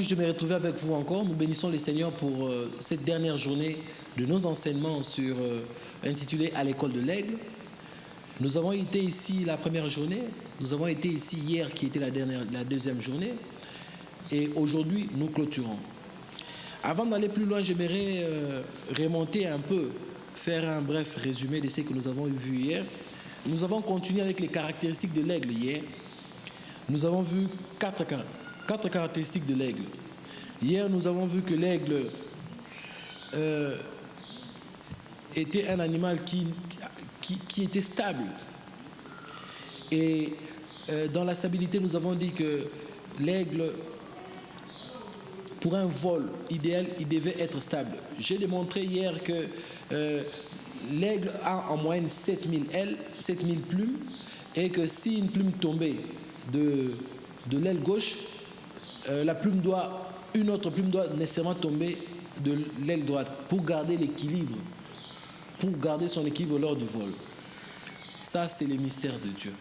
de me retrouver avec vous encore. Nous bénissons le Seigneur pour cette dernière journée de nos enseignements intitulés à l'école de l'Aigle. Nous avons été ici la première journée, nous avons été ici hier qui était la deuxième journée, et aujourd'hui nous clôturons. Avant d'aller plus loin, j'aimerais remonter un peu, faire un bref résumé de ce que nous avons vu hier. Nous avons continué avec les caractéristiques de l'aigle hier. Nous avons vu quatre caractéristiques de l'aigle. Hier, nous avons vu que l'aigle était un animal qui était stable. Et dans la stabilité, nous avons dit que l'aigle, pour un vol idéal, il devait être stable. J'ai démontré hier que l'aigle a en moyenne 7000 ailes, 7000 plumes, et que si une plume tombait de l'aile gauche, une autre plume doit nécessairement tomber de l'aile droite pour garder l'équilibre, pour garder son équilibre lors du vol. Ça, c'est le mystère de Dieu.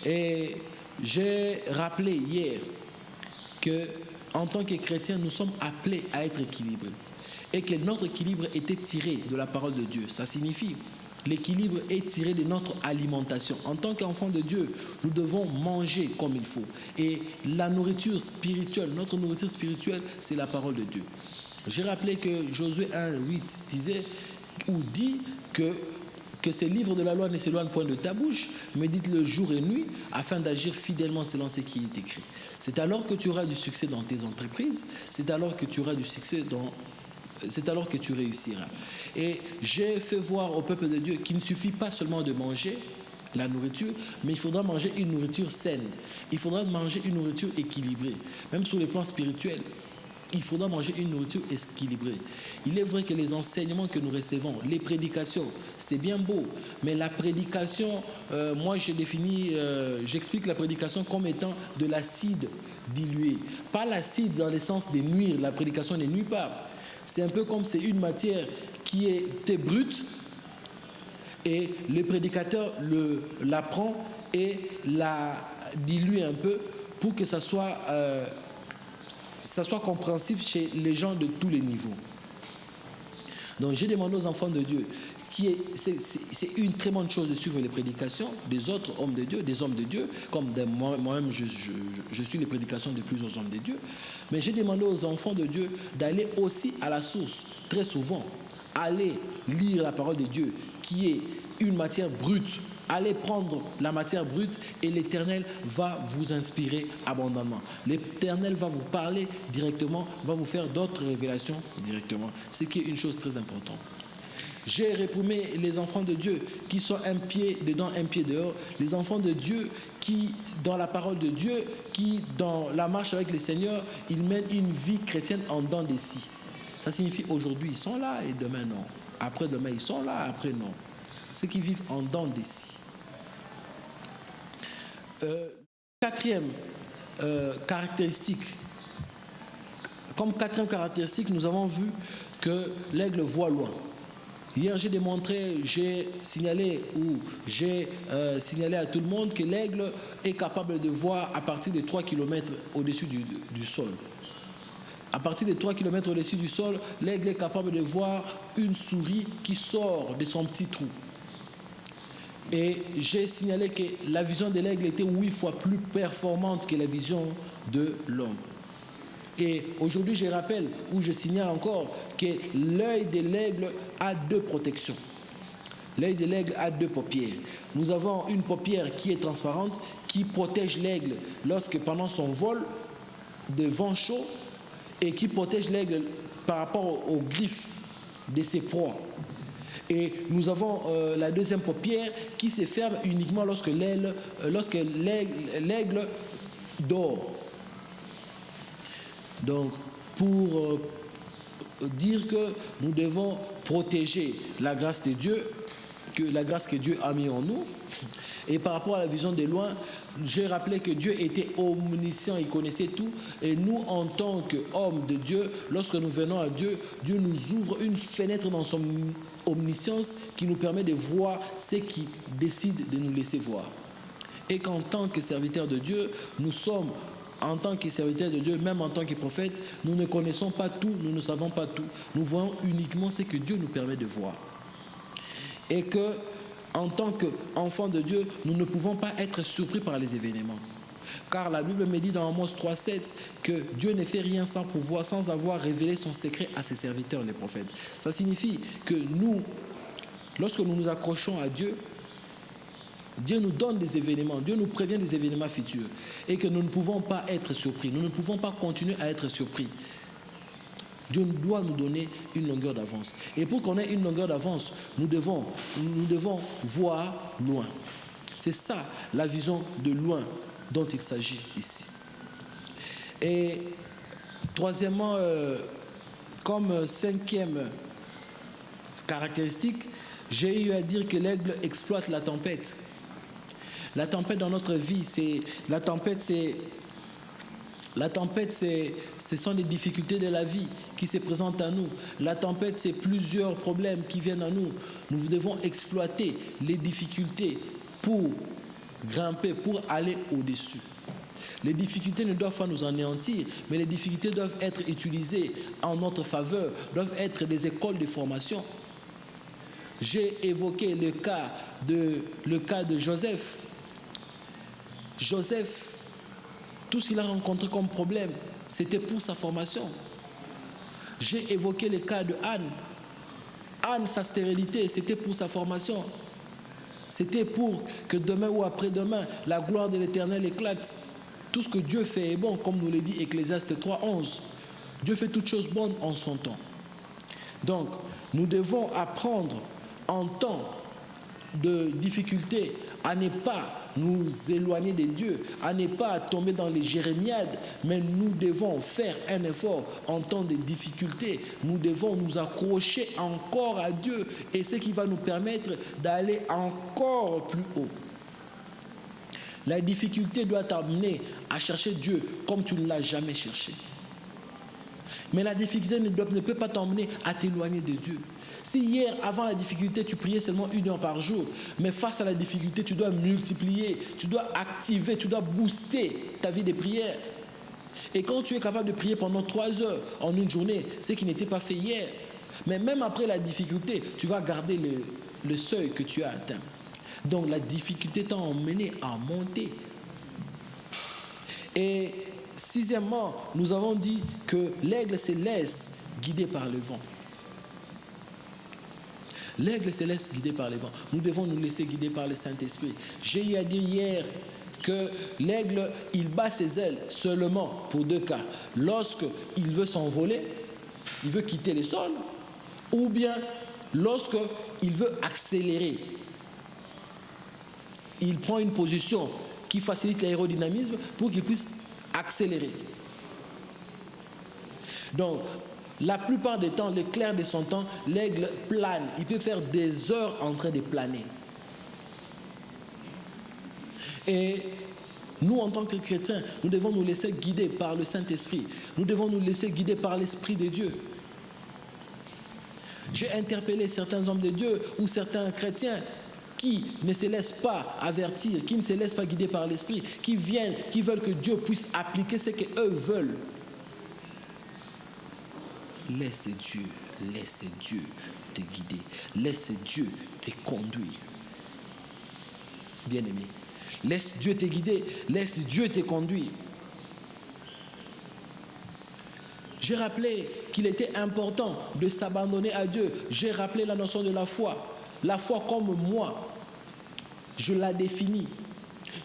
Et j'ai rappelé hier que en tant que chrétiens, nous sommes appelés à être équilibrés et que notre équilibre était tiré de la parole de Dieu. Ça signifie l'équilibre est tiré de notre alimentation. En tant qu'enfants de Dieu, nous devons manger comme il faut. Et la nourriture spirituelle, notre nourriture spirituelle, c'est la parole de Dieu. J'ai rappelé que Josué 1:8 disait ou dit que ce livre de la loi ne s'éloigne point de ta bouche, médite-le jour et nuit, afin d'agir fidèlement selon ce qui est écrit. C'est alors que tu auras du succès dans tes entreprises, c'est alors que tu auras du succès c'est alors que tu réussiras. Et j'ai fait voir au peuple de Dieu qu'il ne suffit pas seulement de manger la nourriture, mais il faudra manger une nourriture saine. Il faudra manger une nourriture équilibrée, même sur le plan spirituel. Il faudra manger une nourriture équilibrée. Il est vrai que les enseignements que nous recevons, les prédications, c'est bien beau, mais la prédication, moi j'explique la prédication comme étant de l'acide dilué. Pas l'acide dans le sens de nuire, la prédication ne nuit pas. C'est un peu comme c'est une matière qui était brute et le prédicateur la prend et la dilue un peu pour que ça soit compréhensif chez les gens de tous les niveaux. Donc j'ai demandé aux enfants de Dieu, c'est une très bonne chose de suivre les prédications des autres hommes de Dieu, des hommes de Dieu, comme moi-même je suis les prédications de plusieurs hommes de Dieu, mais j'ai demandé aux enfants de Dieu d'aller aussi à la source, très souvent, aller lire la parole de Dieu, qui est une matière brute. Allez prendre la matière brute et l'Éternel va vous inspirer abondamment. L'Éternel va vous parler directement, va vous faire d'autres révélations directement, ce qui est une chose très importante. J'ai réprimé les enfants de Dieu qui sont un pied dedans, un pied dehors. Les enfants de Dieu qui, dans la parole de Dieu, qui, dans la marche avec le Seigneur, ils mènent une vie chrétienne en dents de scie. Ça signifie aujourd'hui, ils sont là et demain non. Après-demain, ils sont là, après non. Ceux qui vivent en dents de scie. Quatrième caractéristique. Comme quatrième caractéristique, nous avons vu que l'aigle voit loin. Hier, j'ai signalé à tout le monde que l'aigle est capable de voir à partir de 3 km au-dessus du sol. À partir de 3 km au-dessus du sol, l'aigle est capable de voir une souris qui sort de son petit trou. Et j'ai signalé que la vision de l'aigle était 8 fois plus performante que la vision de l'homme. Et aujourd'hui, je signale encore que l'œil de l'aigle a 2 protections. L'œil de l'aigle a 2 paupières. Nous avons une paupière qui est transparente, qui protège l'aigle pendant son vol de vent chaud et qui protège l'aigle par rapport aux griffes de ses proies. Et nous avons la deuxième paupière qui se ferme uniquement lorsque l'aigle dort. Donc, pour dire que nous devons protéger la grâce de Dieu, la grâce que Dieu a mis en nous. Et par rapport à la vision de loin, j'ai rappelé que Dieu était omniscient, il connaissait tout. Et nous, en tant qu'hommes de Dieu, lorsque nous venons à Dieu, Dieu nous ouvre une fenêtre dans son omniscience qui nous permet de voir ce qui décide de nous laisser voir. Et qu'en tant que serviteurs de Dieu, nous sommes en tant que serviteur de Dieu, même en tant que prophète, nous ne connaissons pas tout, nous ne savons pas tout. Nous voyons uniquement ce que Dieu nous permet de voir. Et que, en tant qu'enfants de Dieu, nous ne pouvons pas être surpris par les événements. Car la Bible me dit dans Amos 3,7 que Dieu ne fait rien sans pouvoir, sans avoir révélé son secret à ses serviteurs, les prophètes. Ça signifie que nous, lorsque nous nous accrochons à Dieu, Dieu nous donne des événements, Dieu nous prévient des événements futurs et que nous ne pouvons pas être surpris, nous ne pouvons pas continuer à être surpris. Dieu doit nous donner une longueur d'avance. Et pour qu'on ait une longueur d'avance, nous devons voir loin. C'est ça la vision de loin dont il s'agit ici. Et troisièmement, comme cinquième caractéristique, j'ai eu à dire que l'aigle exploite la tempête. La tempête dans notre vie, ce sont des difficultés de la vie qui se présentent à nous. La tempête, c'est plusieurs problèmes qui viennent à nous. Nous devons exploiter les difficultés pour grimper, pour aller au-dessus. Les difficultés ne doivent pas nous anéantir, mais les difficultés doivent être utilisées en notre faveur, doivent être des écoles de formation. J'ai évoqué le cas de Joseph. Joseph, tout ce qu'il a rencontré comme problème, c'était pour sa formation. J'ai évoqué le cas de Anne. Anne, sa stérilité, c'était pour sa formation. C'était pour que demain ou après-demain, la gloire de l'Éternel éclate. Tout ce que Dieu fait est bon, comme nous le dit Ecclésiaste 3,11. Dieu fait toutes choses bonnes en son temps. Donc, nous devons apprendre en temps de difficulté à ne pas nous éloigner de Dieu, à ne pas tomber dans les jérémiades, mais nous devons faire un effort en temps de difficulté. Nous devons nous accrocher encore à Dieu et ce qui va nous permettre d'aller encore plus haut. La difficulté doit t'amener à chercher Dieu comme tu ne l'as jamais cherché. Mais la difficulté ne peut pas t'emmener à t'éloigner de Dieu. Si hier, avant la difficulté, tu priais seulement 1 heure par jour, mais face à la difficulté, tu dois multiplier, tu dois activer, tu dois booster ta vie de prière. Et quand tu es capable de prier pendant 3 heures en une journée, ce qui n'était pas fait hier, mais même après la difficulté, tu vas garder le seuil que tu as atteint. Donc la difficulté t'a emmené à monter. Et sixièmement, nous avons dit que l'aigle se laisse guider par le vent. L'aigle se laisse guider par le vent. Nous devons nous laisser guider par le Saint-Esprit. J'ai eu à dire hier que l'aigle, il bat ses ailes seulement pour 2 cas. Lorsqu'il veut s'envoler, il veut quitter le sol, ou bien lorsqu'il veut accélérer. Il prend une position qui facilite l'aérodynamisme pour qu'il puisse accélérer. Donc, la plupart des temps, le clair de son temps, l'aigle plane. Il peut faire des heures en train de planer. Et nous, en tant que chrétiens, nous devons nous laisser guider par le Saint-Esprit. Nous devons nous laisser guider par l'Esprit de Dieu. J'ai interpellé certains hommes de Dieu ou certains chrétiens qui ne se laissent pas avertir, qui ne se laissent pas guider par l'Esprit, qui veulent que Dieu puisse appliquer ce qu'eux veulent. Laisse Dieu te guider, laisse Dieu te conduire. Bien-aimé, laisse Dieu te guider, laisse Dieu te conduire. J'ai rappelé qu'il était important de s'abandonner à Dieu. J'ai rappelé la notion de la foi. La foi comme moi, je la définis.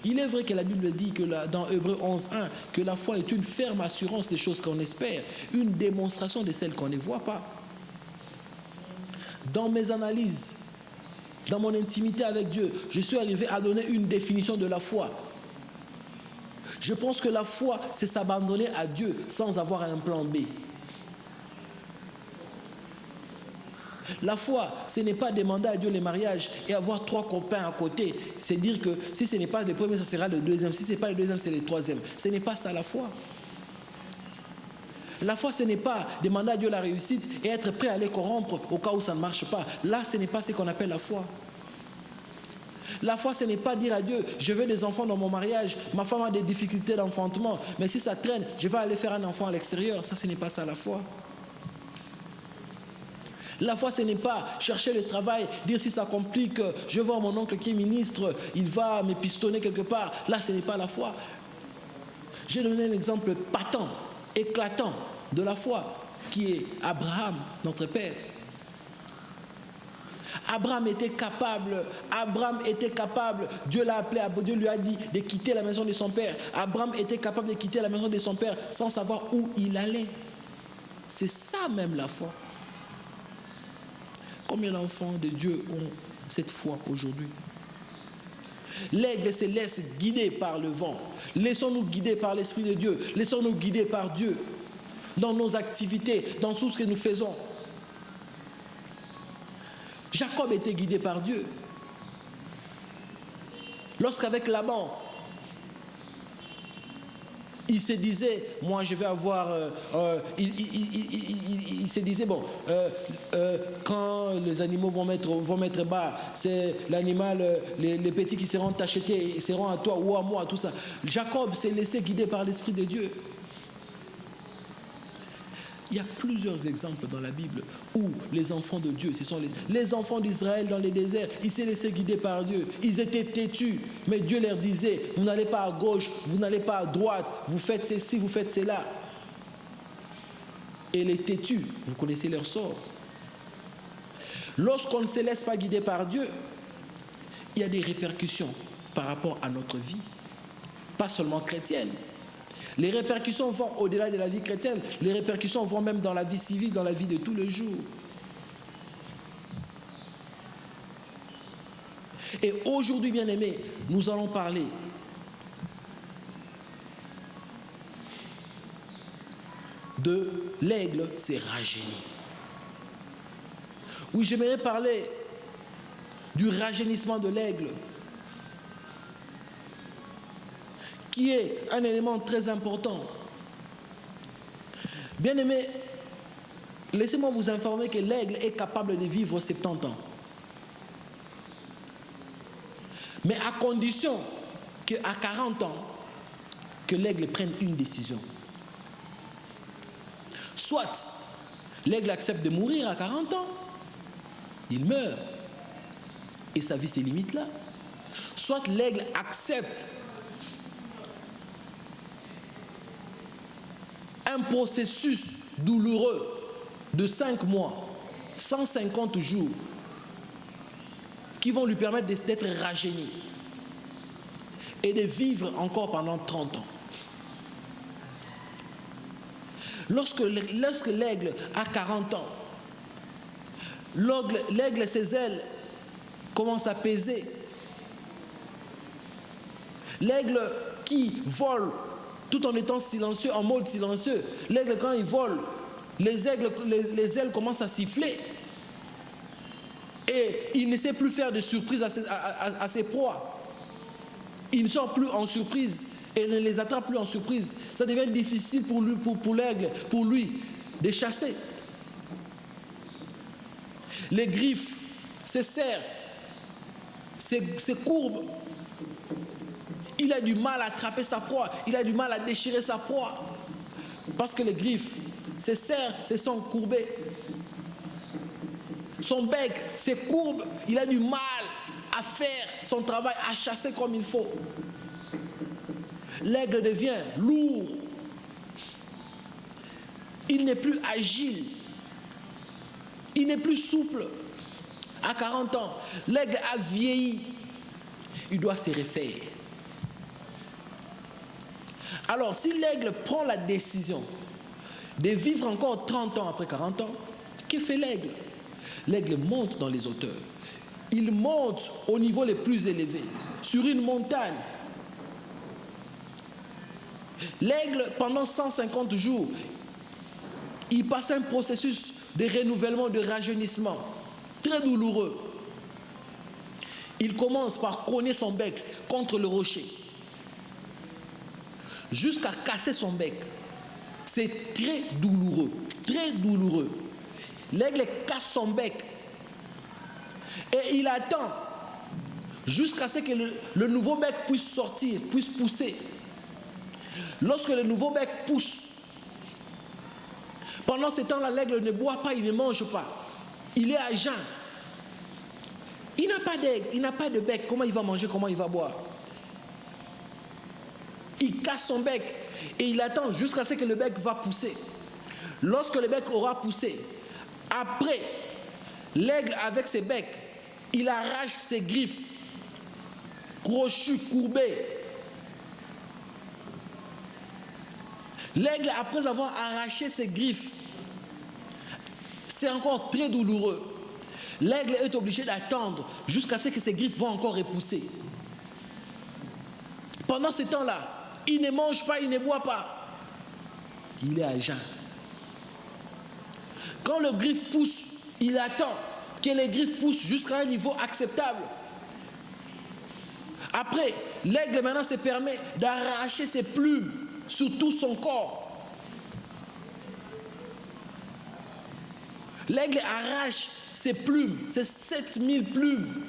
Il est vrai que la Bible dit que dans Hébreux 11.1 que la foi est une ferme assurance des choses qu'on espère, une démonstration de celles qu'on ne voit pas. Dans mes analyses, dans mon intimité avec Dieu, je suis arrivé à donner une définition de la foi. Je pense que la foi, c'est s'abandonner à Dieu sans avoir un plan B. La foi, ce n'est pas demander à Dieu le mariage et avoir 3 copains à côté. C'est dire que si ce n'est pas le premier, ça sera le deuxième. Si ce n'est pas le deuxième, c'est le troisième. Ce n'est pas ça la foi. La foi, ce n'est pas demander à Dieu la réussite et être prêt à les corrompre au cas où ça ne marche pas. Là, ce n'est pas ce qu'on appelle la foi. La foi, ce n'est pas dire à Dieu, je veux des enfants dans mon mariage, ma femme a des difficultés d'enfantement, mais si ça traîne, je vais aller faire un enfant à l'extérieur. Ça, ce n'est pas ça la foi. La foi, ce n'est pas chercher le travail, dire si ça complique, je vais voir mon oncle qui est ministre, il va me pistonner quelque part. Là, ce n'est pas la foi. J'ai donné un exemple patent, éclatant de la foi, qui est Abraham, notre père. Abraham était capable, Dieu l'a appelé, Dieu lui a dit de quitter la maison de son père. Abraham était capable de quitter la maison de son père sans savoir où il allait. C'est ça même la foi. Combien d'enfants de Dieu ont cette foi aujourd'hui? L'aigle se laisse guider par le vent. Laissons-nous guider par l'Esprit de Dieu. Laissons-nous guider par Dieu dans nos activités, dans tout ce que nous faisons. Jacob était guidé par Dieu. Lorsqu'avec Laban, il se disait, moi je vais avoir... il se disait, bon, quand les animaux vont mettre bas, c'est l'animal, les petits qui seront achetés, seront à toi ou à moi, tout ça. Jacob s'est laissé guider par l'Esprit de Dieu. Il y a plusieurs exemples dans la Bible où les enfants de Dieu, ce sont les enfants d'Israël dans les déserts, ils s'est laissé guider par Dieu. Ils étaient têtus, mais Dieu leur disait, vous n'allez pas à gauche, vous n'allez pas à droite, vous faites ceci, vous faites cela. Et les têtus, vous connaissez leur sort. Lorsqu'on ne se laisse pas guider par Dieu, il y a des répercussions par rapport à notre vie, pas seulement chrétienne. Les répercussions vont au-delà de la vie chrétienne. Les répercussions vont même dans la vie civile, dans la vie de tous les jours. Et aujourd'hui, bien-aimés, nous allons parler de l'aigle s'est rajeuni. Oui, j'aimerais parler du rajeunissement de l'aigle, qui est un élément très important. Bien-aimés, laissez-moi vous informer que l'aigle est capable de vivre 70 ans. Mais à condition qu'à 40 ans, que l'aigle prenne une décision. Soit l'aigle accepte de mourir à 40 ans, il meurt, et sa vie se limite là. Soit l'aigle accepte un processus douloureux de 5 mois, 150 jours, qui vont lui permettre d'être rajeuni et de vivre encore pendant 30 ans. Lorsque l'aigle a 40 ans, l'aigle, ses ailes commencent à peser. L'aigle qui vole tout en étant silencieux, en mode silencieux. L'aigle, quand il vole, les ailes commencent à siffler. Et il ne sait plus faire de surprise à ses proies. Il ne sort plus en surprise et ne les attrape plus en surprise. Ça devient difficile pour l'aigle, pour lui, de chasser. Les griffes se serrent, se courbent. Il a du mal à attraper sa proie, il a du mal à déchirer sa proie. Parce que les griffes se serrent, se sont courbées. Son bec se courbe, il a du mal à faire son travail, à chasser comme il faut. L'aigle devient lourd. Il n'est plus agile. Il n'est plus souple. À 40 ans, l'aigle a vieilli. Il doit se refaire. Alors, si l'aigle prend la décision de vivre encore 30 ans après 40 ans, que fait l'aigle? L'aigle monte dans les hauteurs. Il monte au niveau le plus élevé, sur une montagne. L'aigle, pendant 150 jours, il passe un processus de renouvellement, de rajeunissement, très douloureux. Il commence par cogner son bec contre le rocher, jusqu'à casser son bec. C'est très douloureux, très douloureux. L'aigle casse son bec et il attend jusqu'à ce que le nouveau bec puisse sortir, puisse pousser. Lorsque le nouveau bec pousse, pendant ce temps-là, l'aigle ne boit pas, il ne mange pas. Il est à jeun. Il n'a pas d'aigle, il n'a pas de bec. Comment il va manger, comment il va boire? Il casse son bec et il attend jusqu'à ce que le bec va pousser. Lorsque le bec aura poussé, après, l'aigle avec ses becs, il arrache ses griffes, crochues, courbées. L'aigle, après avoir arraché ses griffes, c'est encore très douloureux. L'aigle est obligé d'attendre jusqu'à ce que ses griffes vont encore repousser. Pendant ce temps-là, il ne mange pas, il ne boit pas. Il est à jeun. Quand le griffe pousse, il attend que les griffes poussent jusqu'à un niveau acceptable. Après, l'aigle maintenant se permet d'arracher ses plumes sur tout son corps. L'aigle arrache ses plumes, c'est 7000 plumes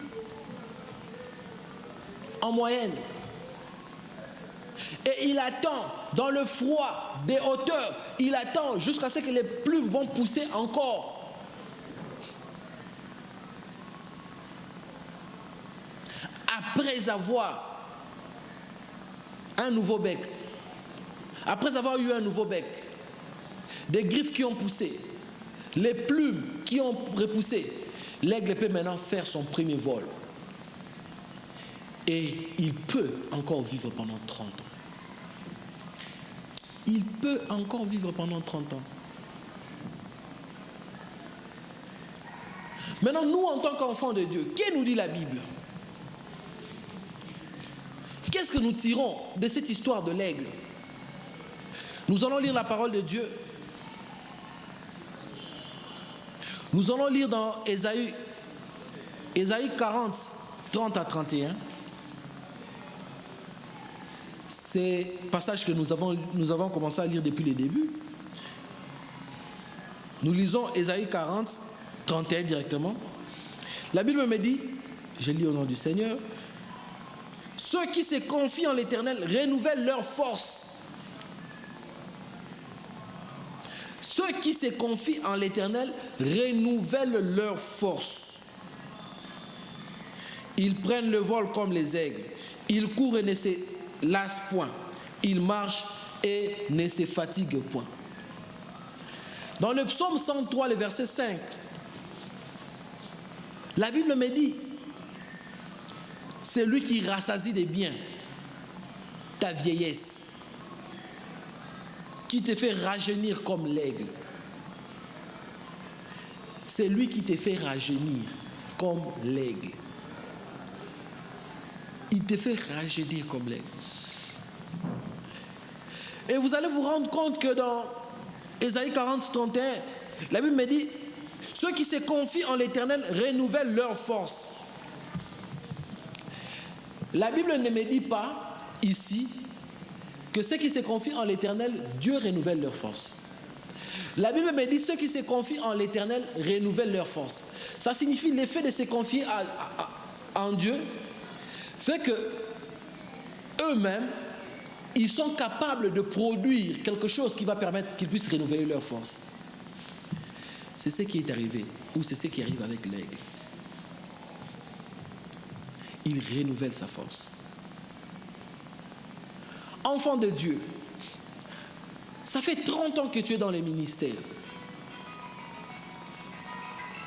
en moyenne. Et il attend dans le froid des hauteurs, il attend jusqu'à ce que les plumes vont pousser encore. Après avoir un nouveau bec, après avoir eu un nouveau bec, des griffes qui ont poussé, les plumes qui ont repoussé, l'aigle peut maintenant faire son premier vol. Et il peut encore vivre pendant 30 ans. Il peut encore vivre pendant 30 ans. Maintenant, nous, en tant qu'enfants de Dieu, qu'est-ce que nous dit la Bible? Qu'est-ce que nous tirons de cette histoire de l'aigle? Nous allons lire la parole de Dieu. Nous allons lire dans Ésaïe 40, 30 à 31. C'est un passage que nous avons commencé à lire depuis le début. Nous lisons Ésaïe 40, 31 directement. La Bible me dit, je lis au nom du Seigneur, « Ceux qui se confient en l'Éternel renouvellent leur force. » Ceux qui se confient en l'Éternel renouvellent leur force. Ils prennent le vol comme les aigles. Ils courent et ne se lassent point. Ils marchent et ne se fatiguent point. Dans le psaume 103, le verset 5, la Bible me dit, c'est lui qui rassasie des biens ta vieillesse, qui te fait rajeunir comme l'aigle. C'est lui qui te fait rajeunir comme l'aigle. Il te fait rajeunir comme l'aigle. Et vous allez vous rendre compte que dans Ésaïe 40, 31, la Bible me dit, ceux qui se confient en l'Éternel renouvellent leur force. La Bible ne me dit pas ici que ceux qui se confient en l'Éternel, Dieu renouvelle leur force. La Bible me dit ceux qui se confient en l'Éternel renouvellent leur force. Ça signifie l'effet de se confier en Dieu fait que eux-mêmes, ils sont capables de produire quelque chose qui va permettre qu'ils puissent renouveler leur force. C'est ce qui est arrivé, ou c'est ce qui arrive avec l'aigle. Il renouvelle sa force. Enfant de Dieu, ça fait 30 ans que tu es dans les ministères.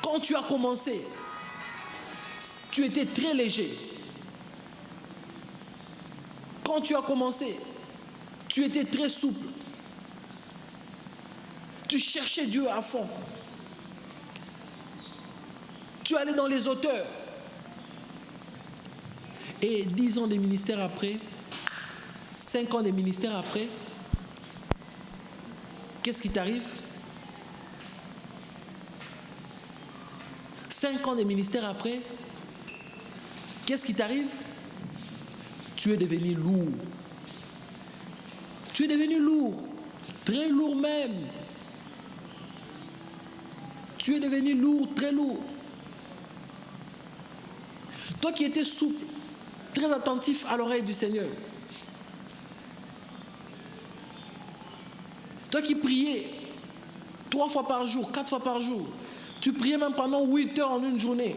Quand tu as commencé, tu étais très léger. Quand tu as commencé, tu étais très souple. Tu cherchais Dieu à fond. Tu allais dans les hauteurs. Et 10 ans de ministère après, 5 ans de ministère après, qu'est-ce qui t'arrive? 5 ans de ministère après, qu'est-ce qui t'arrive? Tu es devenu lourd. Tu es devenu lourd, très lourd même. Tu es devenu lourd, très lourd. Toi qui étais souple, très attentif à l'oreille du Seigneur. Toi qui priais 3 fois par jour, 4 fois par jour, tu priais même pendant 8 heures en une journée.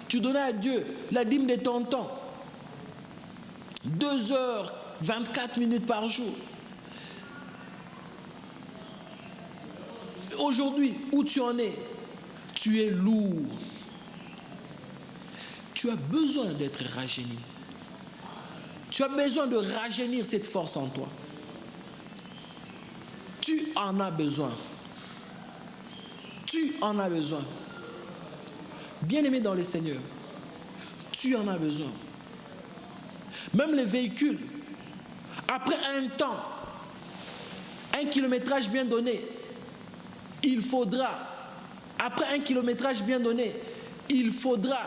Tu donnais à Dieu la dîme de ton temps. 2 heures, 24 minutes par jour. Aujourd'hui, où tu en es, tu es lourd. Tu as besoin d'être rajeuni. Tu as besoin de rajeunir cette force en toi. Tu en as besoin. Tu en as besoin. Bien-aimé dans le Seigneur, tu en as besoin. Même les véhicules, après un temps, un kilométrage bien donné, il faudra, après un kilométrage bien donné, il faudra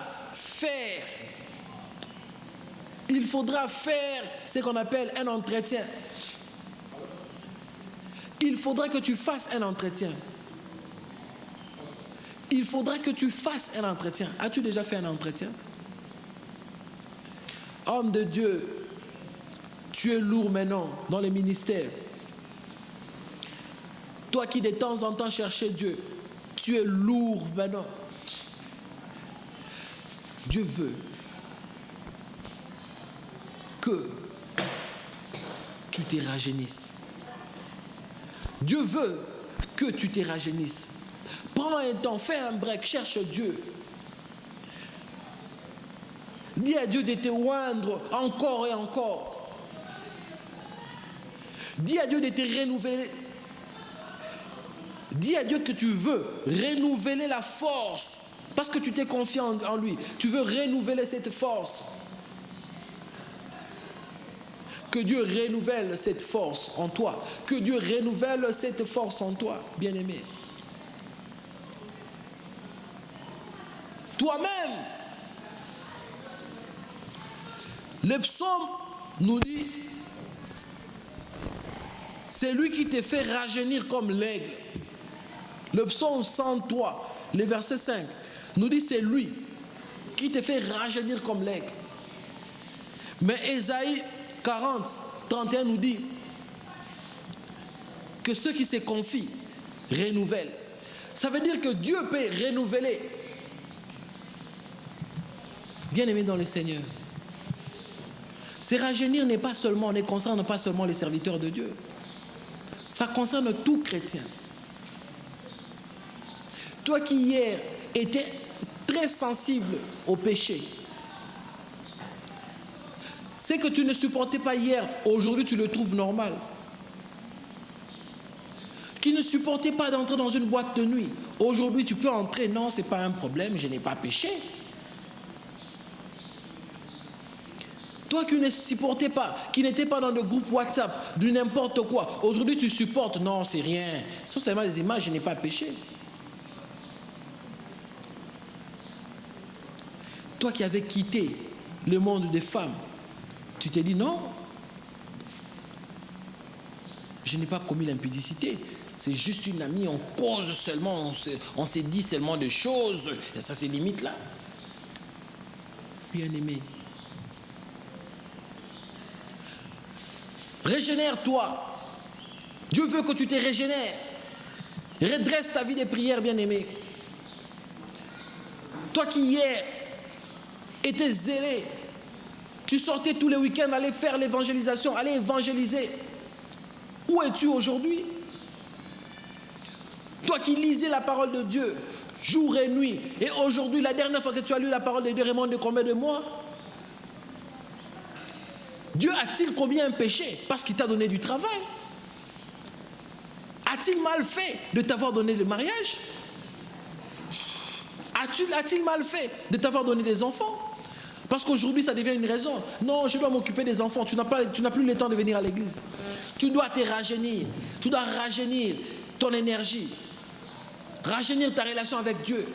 faire ce qu'on appelle un entretien. Il faudra que tu fasses un entretien. Il faudra que tu fasses un entretien. As-tu déjà fait un entretien? Homme de Dieu, tu es lourd maintenant dans les ministères. Toi qui de temps en temps cherchais Dieu, tu es lourd maintenant. Dieu veut que tu te rajeunisses. Dieu veut que tu te rajeunisses. Prends un temps, fais un break, cherche Dieu. Dis à Dieu de te oindre encore et encore. Dis à Dieu de te renouveler. Dis à Dieu que tu veux renouveler la force. Parce que tu t'es confié en lui. Tu veux renouveler cette force. Que Dieu renouvelle cette force en toi. Que Dieu renouvelle cette force en toi, bien-aimé. Toi-même. Le psaume nous dit, c'est lui qui te fait rajeunir comme l'aigle. Le psaume 103, le verset 5, nous dit, c'est lui qui te fait rajeunir comme l'aigle. Mais Ésaïe 40, 31 nous dit que ceux qui se confient renouvellent. Ça veut dire que Dieu peut renouveler. Bien-aimé dans le Seigneur, se rajeunir n'est pas seulement, ne concerne pas seulement les serviteurs de Dieu. Ça concerne tout chrétien. Toi qui hier étais très sensible au péché, ce que tu ne supportais pas hier, aujourd'hui tu le trouves normal. Qui ne supportait pas d'entrer dans une boîte de nuit, aujourd'hui tu peux entrer, non, ce n'est pas un problème, je n'ai pas péché. Toi qui ne supportais pas, qui n'étais pas dans le groupe WhatsApp, de n'importe quoi, aujourd'hui tu supportes, non, c'est rien. Ce sont seulement des images, je n'ai pas péché. Toi qui avais quitté le monde des femmes, tu t'es dit non, je n'ai pas commis l'impudicité. C'est juste une amie, on cause seulement, on s'est dit seulement des choses, et ça se limite là. Bien-aimé, régénère-toi. Dieu veut que tu te régénères. Redresse ta vie de prière, bien-aimé. Toi qui hier étais zélé, tu sortais tous les week-ends, aller faire l'évangélisation, aller évangéliser. Où es-tu aujourd'hui? Toi qui lisais la parole de Dieu jour et nuit, et aujourd'hui, la dernière fois que tu as lu la parole de Dieu remonte de combien de mois? Dieu a-t-il commis un péché parce qu'il t'a donné du travail? A-t-il mal fait de t'avoir donné le mariage? A-t-il mal fait de t'avoir donné des enfants? Parce qu'aujourd'hui, ça devient une raison. Non, je dois m'occuper des enfants. Tu n'as plus le temps de venir à l'église. Tu dois te rajeunir. Tu dois rajeunir ton énergie. Rajeunir ta relation avec Dieu.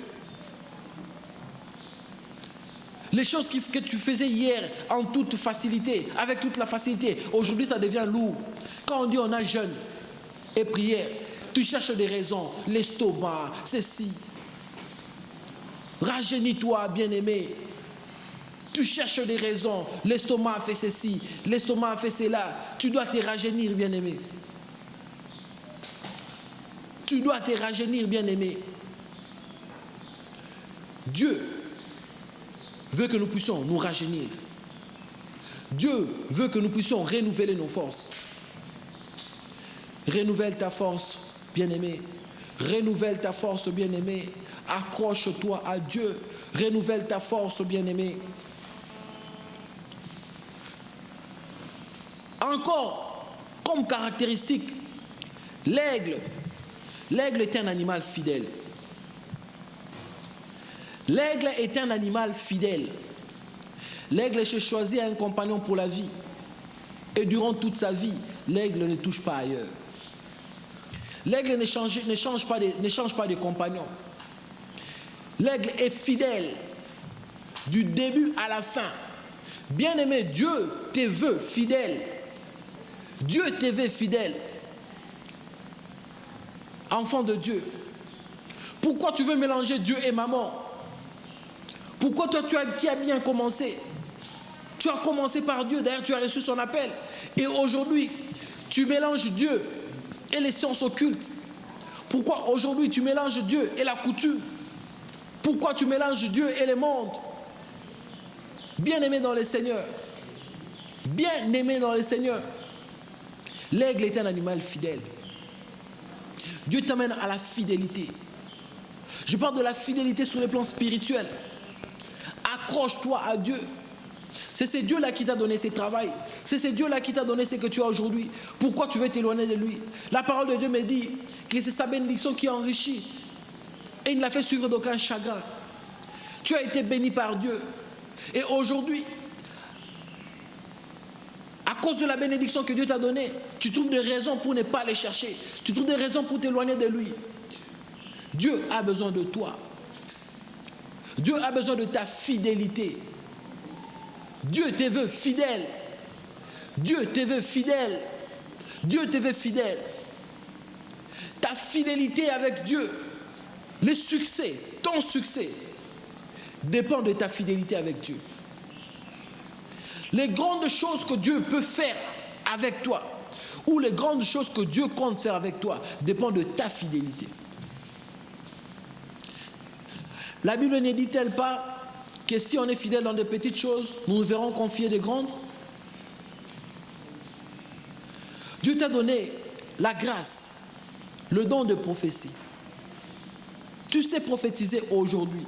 Les choses que tu faisais hier en toute facilité, avec toute la facilité, aujourd'hui ça devient lourd. Quand on dit on a jeûne et prière, tu cherches des raisons, l'estomac, ceci. Rajeunis-toi, bien-aimé. Tu cherches des raisons. L'estomac a fait ceci, l'estomac a fait cela. Tu dois te rajeunir, bien-aimé. Tu dois te rajeunir, bien-aimé. Dieu veut que nous puissions nous rajeunir. Dieu veut que nous puissions renouveler nos forces. Renouvelle ta force, bien-aimé. Renouvelle ta force, bien-aimé. Accroche-toi à Dieu. Renouvelle ta force, bien-aimé. Encore, comme caractéristique, l'aigle. L'aigle est un animal fidèle. L'aigle est un animal fidèle. L'aigle se choisit un compagnon pour la vie. Et durant toute sa vie, l'aigle ne touche pas ailleurs. L'aigle ne change pas de compagnon. L'aigle est fidèle du début à la fin. Bien-aimé, Dieu te veut fidèle. Dieu te veut fidèle. Enfant de Dieu. Pourquoi tu veux mélanger Dieu et maman? Pourquoi toi qui as bien commencé? Tu as commencé par Dieu, d'ailleurs tu as reçu son appel. Et aujourd'hui, tu mélanges Dieu et les sciences occultes. Pourquoi aujourd'hui tu mélanges Dieu et la coutume? Pourquoi tu mélanges Dieu et le monde? Bien-aimé dans le Seigneur. Bien-aimé dans le Seigneur. L'aigle est un animal fidèle. Dieu t'amène à la fidélité. Je parle de la fidélité sur le plan spirituel. Accroche-toi à Dieu. C'est ce Dieu-là qui t'a donné ce travail. C'est ce Dieu-là qui t'a donné ce que tu as aujourd'hui. Pourquoi tu veux t'éloigner de lui? La parole de Dieu me dit que c'est sa bénédiction qui enrichit. Et il ne l'a fait suivre d'aucun chagrin. Tu as été béni par Dieu. Et aujourd'hui, à cause de la bénédiction que Dieu t'a donnée, tu trouves des raisons pour ne pas aller chercher. Tu trouves des raisons pour t'éloigner de lui. Dieu a besoin de toi. Dieu a besoin de ta fidélité. Dieu te veut fidèle. Dieu te veut fidèle. Dieu te veut fidèle. Ta fidélité avec Dieu, le succès, ton succès, dépend de ta fidélité avec Dieu. Les grandes choses que Dieu peut faire avec toi, ou les grandes choses que Dieu compte faire avec toi, dépendent de ta fidélité. La Bible ne dit-elle pas que si on est fidèle dans de petites choses, nous nous verrons confier des grandes? Dieu t'a donné la grâce, le don de prophétie. Tu sais prophétiser aujourd'hui.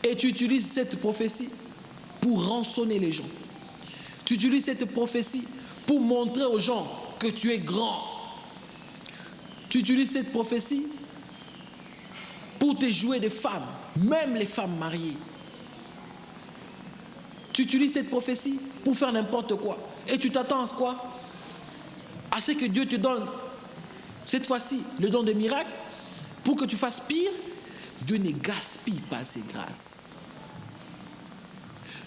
Et tu utilises cette prophétie pour rançonner les gens. Tu utilises cette prophétie pour montrer aux gens que tu es grand. Tu utilises cette prophétie pour te jouer des femmes, même les femmes mariées. Tu utilises cette prophétie pour faire n'importe quoi. Et tu t'attends à quoi? À ce que Dieu te donne, cette fois-ci, le don de miracle, pour que tu fasses pire. Dieu ne gaspille pas ses grâces.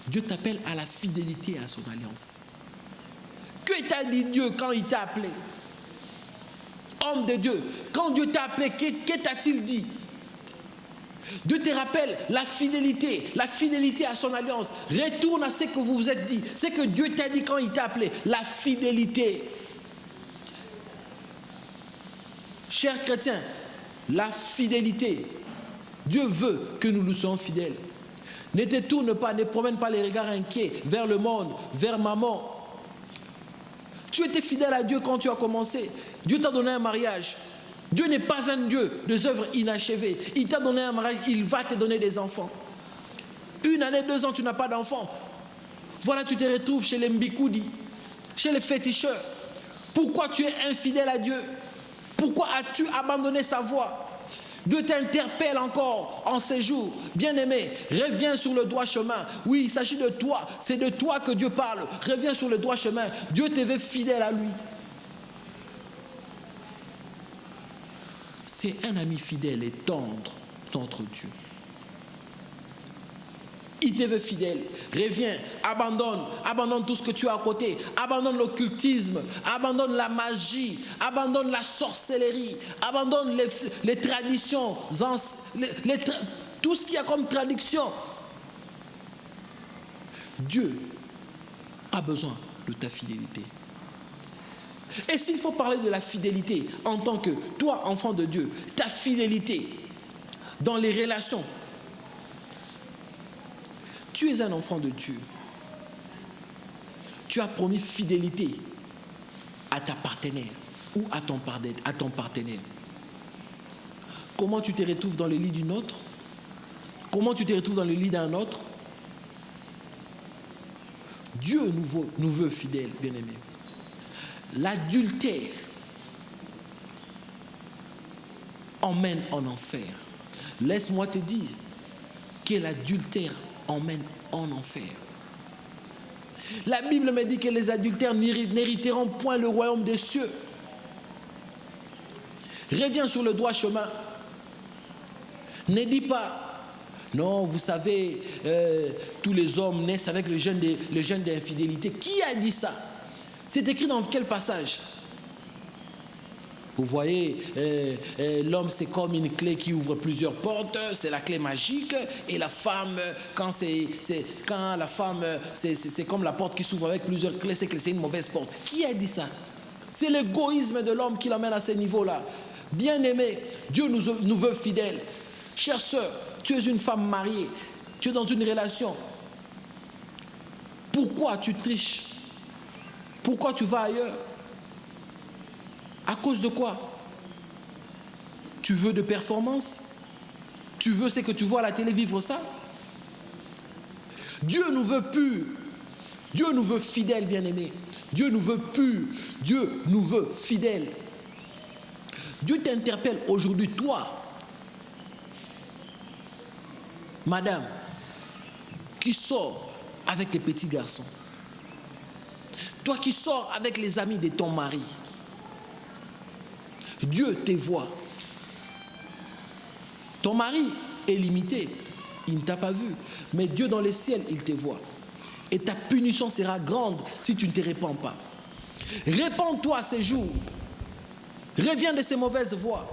Dieu t'appelle à la fidélité à son alliance. Que t'a dit Dieu quand il t'a appelé? Homme de Dieu, quand Dieu t'a appelé, que t'a-t-il dit? Dieu te rappelle la fidélité à son alliance. Retourne à ce que vous vous êtes dit, ce que Dieu t'a dit quand il t'a appelé, la fidélité. Chers chrétiens, la fidélité. Dieu veut que nous nous soyons fidèles. Ne te tourne pas, ne promène pas les regards inquiets vers le monde, vers maman. Tu étais fidèle à Dieu quand tu as commencé. Dieu t'a donné un mariage. Dieu n'est pas un Dieu des œuvres inachevées. Il t'a donné un mariage, il va te donner des enfants. 1 année, 2 ans, tu n'as pas d'enfants. Voilà, tu te retrouves chez les mbikoudi, chez les féticheurs. Pourquoi tu es infidèle à Dieu? Pourquoi as-tu abandonné sa voie? Dieu t'interpelle encore en ces jours. Bien-aimé, reviens sur le droit chemin. Oui, il s'agit de toi. C'est de toi que Dieu parle. Reviens sur le droit chemin. Dieu te veut fidèle à lui. C'est un ami fidèle et tendre d'entre Dieu. Il te veut fidèle. Reviens, abandonne tout ce que tu as à côté. Abandonne l'occultisme, abandonne la magie, abandonne la sorcellerie, abandonne les traditions, tout ce qu'il y a comme tradition. Dieu a besoin de ta fidélité. Et s'il faut parler de la fidélité en tant que toi, enfant de Dieu, ta fidélité dans les relations, tu es un enfant de Dieu. Tu as promis fidélité à ta partenaire ou à ton partenaire. Comment tu te retrouves dans le lit d'une autre? Comment tu te retrouves dans le lit d'un autre? Dieu nous veut fidèles, bien-aimés. L'adultère emmène en enfer. Laisse-moi te dire que l'adultère emmène en enfer. La Bible me dit que les adultères n'hériteront point le royaume des cieux. Reviens sur le droit chemin. Ne dis pas, non, vous savez, tous les hommes naissent avec le gène d'infidélité. Qui a dit ça? C'est écrit dans quel passage? Vous voyez, l'homme c'est comme une clé qui ouvre plusieurs portes, c'est la clé magique, et la femme, quand la femme, c'est comme la porte qui s'ouvre avec plusieurs clés, c'est que c'est une mauvaise porte. Qui a dit ça? C'est l'égoïsme de l'homme qui l'emmène à ce niveau-là. Bien-aimé, Dieu nous veut fidèles. Chère sœur, tu es une femme mariée, tu es dans une relation. Pourquoi tu triches? Pourquoi tu vas ailleurs? À cause de quoi? Tu veux de performance? Tu veux ce que tu vois à la télé, vivre ça? Dieu nous veut purs. Dieu nous veut fidèles, bien-aimés. Dieu nous veut purs. Dieu nous veut fidèles. Dieu t'interpelle aujourd'hui, toi, madame, qui sort avec les petits garçons. Toi qui sors avec les amis de ton mari. Dieu te voit. Ton mari est limité. Il ne t'a pas vu. Mais Dieu dans les ciels, il te voit. Et ta punition sera grande si tu ne te répands pas. Répands-toi ces jours. Reviens de ces mauvaises voies.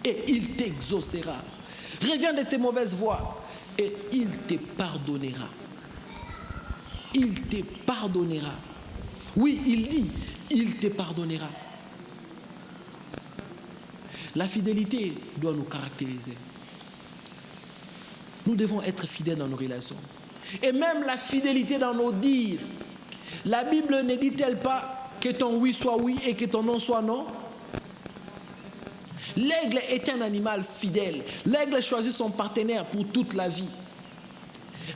Et il t'exaucera. Reviens de tes mauvaises voies. Et il te pardonnera. Il te pardonnera. Oui, il dit, il te pardonnera. La fidélité doit nous caractériser. Nous devons être fidèles dans nos relations. Et même la fidélité dans nos dires. La Bible ne dit-elle pas que ton oui soit oui et que ton non soit non? L'aigle est un animal fidèle. L'aigle choisit son partenaire pour toute la vie.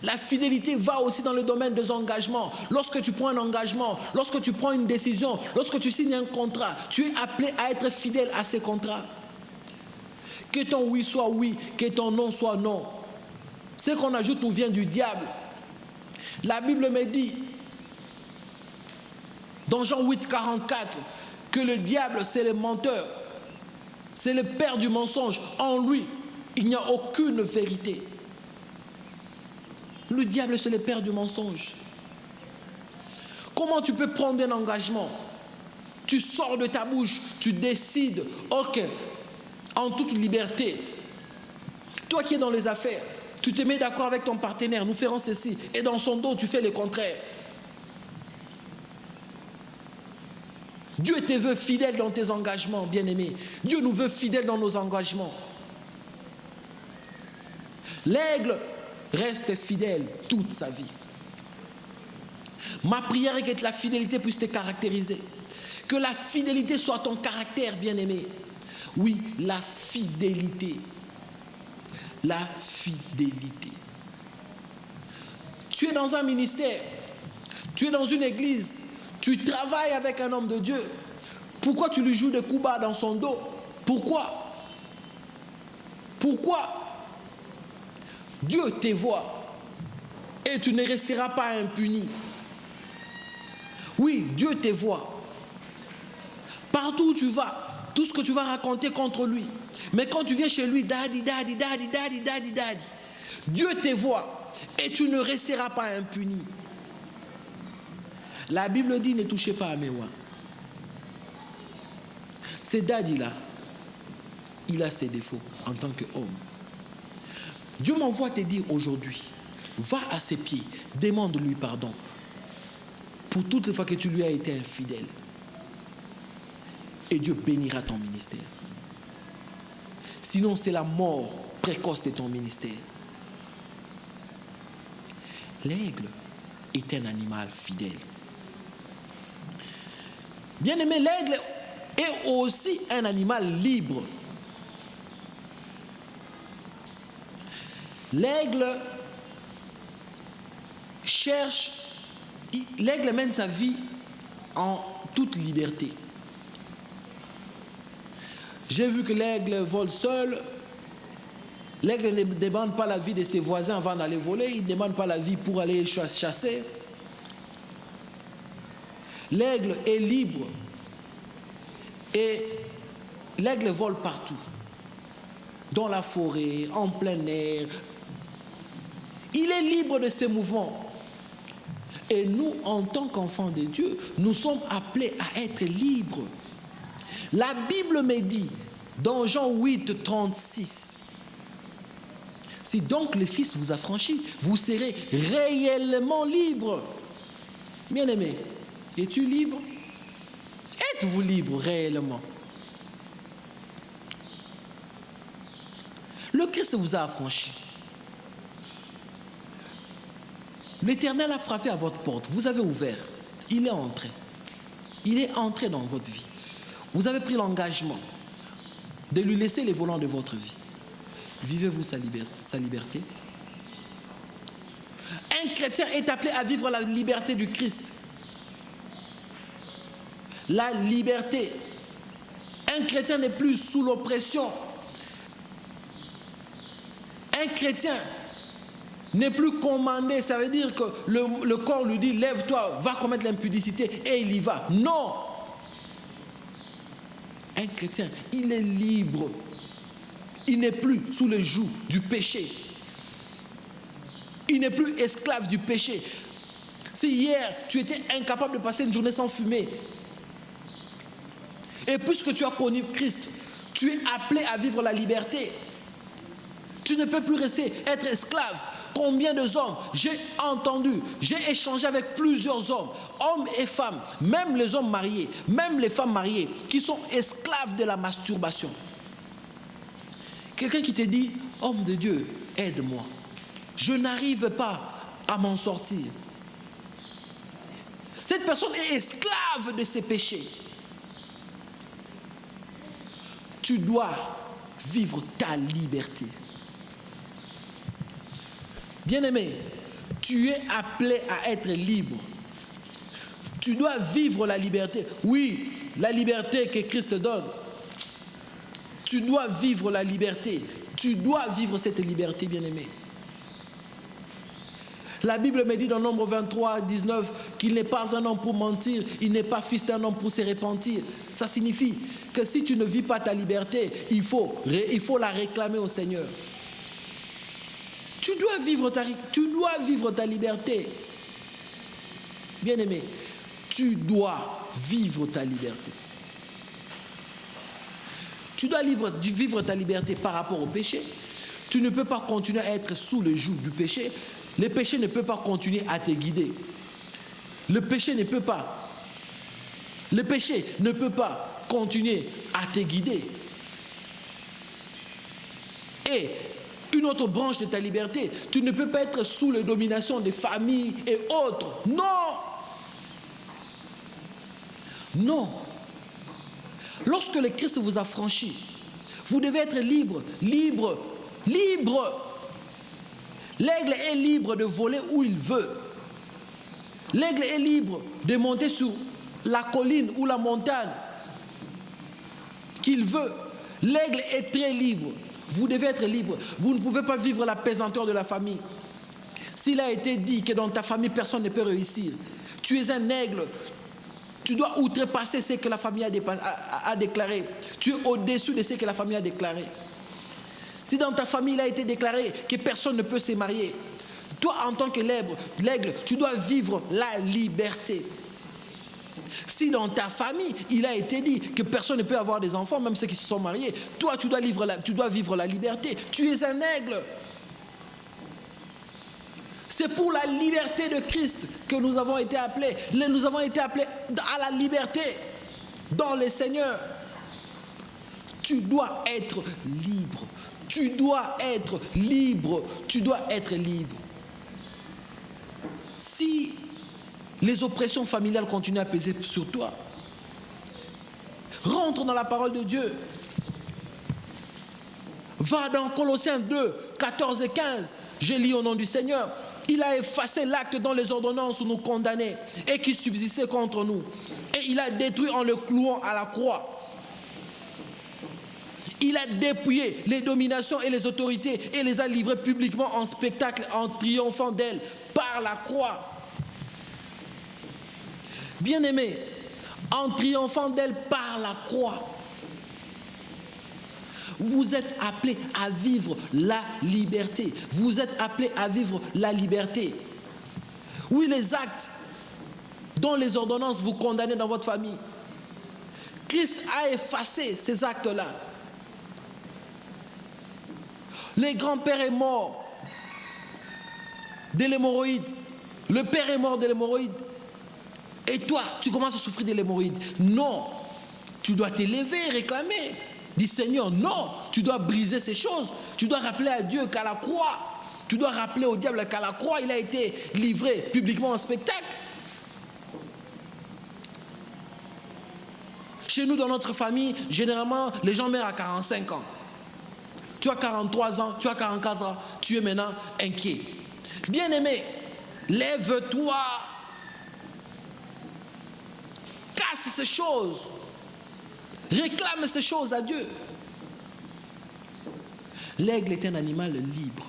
La fidélité va aussi dans le domaine des engagements. Lorsque tu prends un engagement, lorsque tu prends une décision, lorsque tu signes un contrat, tu es appelé à être fidèle à ces contrats. Que ton oui soit oui, que ton non soit non. Ce qu'on ajoute nous vient du diable. La Bible me dit, dans Jean 8, 44, que le diable c'est le menteur. C'est le père du mensonge. En lui, il n'y a aucune vérité. Le diable, c'est le père du mensonge. Comment tu peux prendre un engagement? Tu sors de ta bouche, tu décides, ok, en toute liberté. Toi qui es dans les affaires, tu te mets d'accord avec ton partenaire, nous ferons ceci, et dans son dos, tu fais le contraire. Dieu te veut fidèle dans tes engagements, bien-aimés. Dieu nous veut fidèles dans nos engagements. L'aigle reste fidèle toute sa vie. Ma prière est que la fidélité puisse te caractériser. Que la fidélité soit ton caractère, bien-aimé. Oui, la fidélité. La fidélité. Tu es dans un ministère. Tu es dans une église. Tu travailles avec un homme de Dieu. Pourquoi tu lui joues des coups bas dans son dos? Pourquoi? Pourquoi? Dieu te voit et tu ne resteras pas impuni. Oui, Dieu te voit. Partout où tu vas, tout ce que tu vas raconter contre lui. Mais quand tu viens chez lui, daddy, daddy, daddy, daddy, daddy, daddy, Dieu te voit et tu ne resteras pas impuni. La Bible dit, ne touchez pas à mes oies. Ce daddy-là, il a ses défauts en tant qu'homme. Dieu m'envoie te dire aujourd'hui Va à ses pieds, demande-lui pardon pour toutes les fois que tu lui as été infidèle. Et Dieu bénira ton ministère. Sinon, c'est la mort précoce de ton ministère. L'aigle est un animal fidèle. Bien aimé, l'aigle est aussi un animal libre. L'aigle cherche, l'aigle mène sa vie en toute liberté. J'ai vu que l'aigle vole seul. L'aigle ne demande pas la vie de ses voisins avant d'aller voler. Il ne demande pas la vie pour aller chasser. L'aigle est libre. Et l'aigle vole partout. Dans la forêt, en plein air. Il est libre de ses mouvements. Et nous, en tant qu'enfants de Dieu, nous sommes appelés à être libres. La Bible me dit, dans Jean 8, 36, si donc le Fils vous a franchi, vous serez réellement libre. Bien-aimé, es-tu libre? Êtes-vous libre réellement? Le Christ vous a affranchi. L'Éternel a frappé à votre porte. Vous avez ouvert. Il est entré. Il est entré dans votre vie. Vous avez pris l'engagement de lui laisser les volants de votre vie. Vivez-vous sa liberté? Un chrétien est appelé à vivre la liberté du Christ. La liberté. Un chrétien n'est plus sous l'oppression. Un chrétien n'est plus commandé. Ça veut dire que le corps lui dit, lève-toi, va commettre l'impudicité, et il y va. Non. Un chrétien, il est libre. Il n'est plus sous le joug du péché. Il n'est plus esclave du péché. Si hier, tu étais incapable de passer une journée sans fumer, et puisque tu as connu Christ, tu es appelé à vivre la liberté. Tu ne peux plus être esclave. Combien de hommes j'ai entendu, j'ai échangé avec plusieurs hommes et femmes, même les hommes mariés, même les femmes mariées, qui sont esclaves de la masturbation. Quelqu'un qui te dit, homme de Dieu, aide-moi. Je n'arrive pas à m'en sortir. Cette personne est esclave de ses péchés. Tu dois vivre ta liberté. Bien-aimé, tu es appelé à être libre. Tu dois vivre la liberté. Oui, la liberté que Christ donne. Tu dois vivre la liberté. Tu dois vivre cette liberté, bien-aimé. La Bible me dit dans Nombre 23, 19, qu'il n'est pas un homme pour mentir, il n'est pas fils d'un homme pour se repentir. Ça signifie que si tu ne vis pas ta liberté, il faut la réclamer au Seigneur. Tu dois vivre ta liberté. Bien-aimé, tu dois vivre ta liberté. Tu dois vivre ta liberté par rapport au péché. Tu ne peux pas continuer à être sous le joug du péché. Le péché ne peut pas continuer à te guider. Le péché ne peut pas continuer à te guider. Et une autre branche de ta liberté, tu ne peux pas être sous la domination des familles et autres. Non! Non! Lorsque le Christ vous a franchi, vous devez être libre, libre, libre. L'aigle est libre de voler où il veut. L'aigle est libre de monter sur la colline ou la montagne qu'il veut. L'aigle est très libre. Vous devez être libre. Vous ne pouvez pas vivre la pesanteur de la famille. S'il a été dit que dans ta famille, personne ne peut réussir, tu es un aigle. Tu dois outrepasser ce que la famille a déclaré. Tu es au-dessus de ce que la famille a déclaré. Si dans ta famille, il a été déclaré que personne ne peut se marier, toi, en tant que l'aigle, tu dois vivre la liberté. Si dans ta famille, il a été dit que personne ne peut avoir des enfants, même ceux qui se sont mariés, toi, tu dois vivre la liberté. Tu es un aigle. C'est pour la liberté de Christ que nous avons été appelés. Nous avons été appelés à la liberté dans le Seigneur. Tu dois être libre. Tu dois être libre. Tu dois être libre. Si les oppressions familiales continuent à peser sur toi, rentre dans la parole de Dieu. Va dans Colossiens 2, 14 et 15. Je lis au nom du Seigneur. Il a effacé l'acte dont les ordonnances nous condamnaient et qui subsistait contre nous. Et il a détruit en le clouant à la croix. Il a dépouillé les dominations et les autorités et les a livrées publiquement en spectacle en triomphant d'elles par la croix. Bien-aimés, en triomphant d'elles par la croix. Vous êtes appelés à vivre la liberté. Vous êtes appelés à vivre la liberté. Oui, les actes dont les ordonnances vous condamnent dans votre famille, Christ a effacé ces actes-là. Le grand-père est mort de l'hémorroïde. Le père est mort de l'hémorroïde. Et toi, tu commences à souffrir de l'hémorroïde. Non, tu dois t'élever et réclamer. Dis Seigneur, non, tu dois briser ces choses. Tu dois rappeler à Dieu qu'à la croix, tu dois rappeler au diable qu'à la croix, il a été livré publiquement en spectacle. Chez nous, dans notre famille, généralement, les gens meurent à 45 ans. Tu as 43 ans, tu as 44 ans, tu es maintenant inquiet. Bien-aimé, lève-toi. Casse ces choses. Réclame ces choses à Dieu. L'aigle est un animal libre.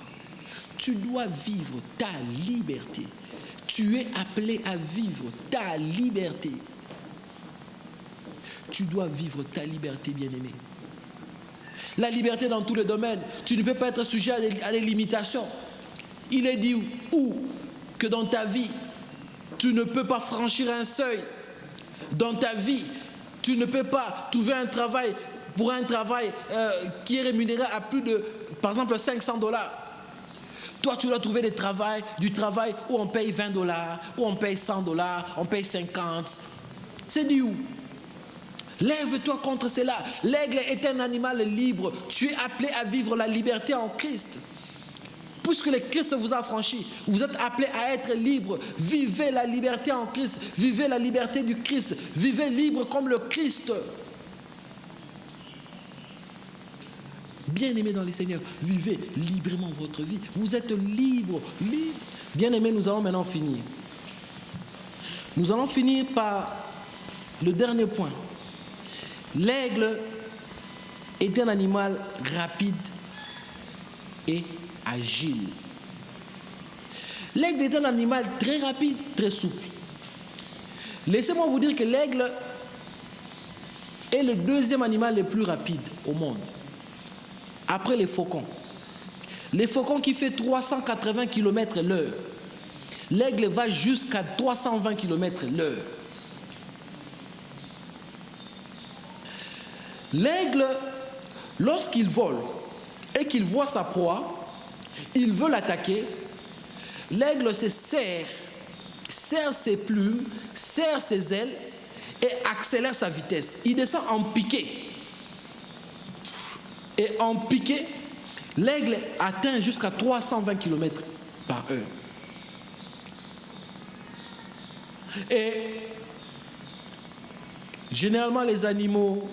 Tu dois vivre ta liberté. Tu es appelé à vivre ta liberté. Tu dois vivre ta liberté, bien-aimé. La liberté dans tous les domaines. Tu ne peux pas être sujet à des limitations. Il est dit que dans ta vie, tu ne peux pas franchir un seuil. Dans ta vie, tu ne peux pas trouver un travail pour un travail qui est rémunéré à plus de, par exemple, $500. Toi, tu dois trouver du travail où on paye $20, où on paye $100, on paye 50. C'est dit où? Lève-toi contre cela. L'aigle est un animal libre. Tu es appelé à vivre la liberté en Christ. Puisque le Christ vous a franchi, vous êtes appelé à être libre. Vivez la liberté en Christ. Vivez la liberté du Christ. Vivez libre comme le Christ. Bien-aimés dans le Seigneur, vivez librement votre vie. Vous êtes libre. Bien-aimés, nous allons maintenant finir. Nous allons finir par le dernier point. L'aigle est un animal rapide et agile. L'aigle est un animal très rapide, très souple. Laissez-moi vous dire que l'aigle est le deuxième animal le plus rapide au monde, après les faucons. Les faucons qui fait 380 km/h. L'aigle va jusqu'à 320 km/h. L'aigle, lorsqu'il vole et qu'il voit sa proie, il veut l'attaquer. L'aigle se serre ses plumes, serre ses ailes et accélère sa vitesse. Il descend en piqué. Et en piqué, l'aigle atteint jusqu'à 320 km/h. Et généralement, les animaux,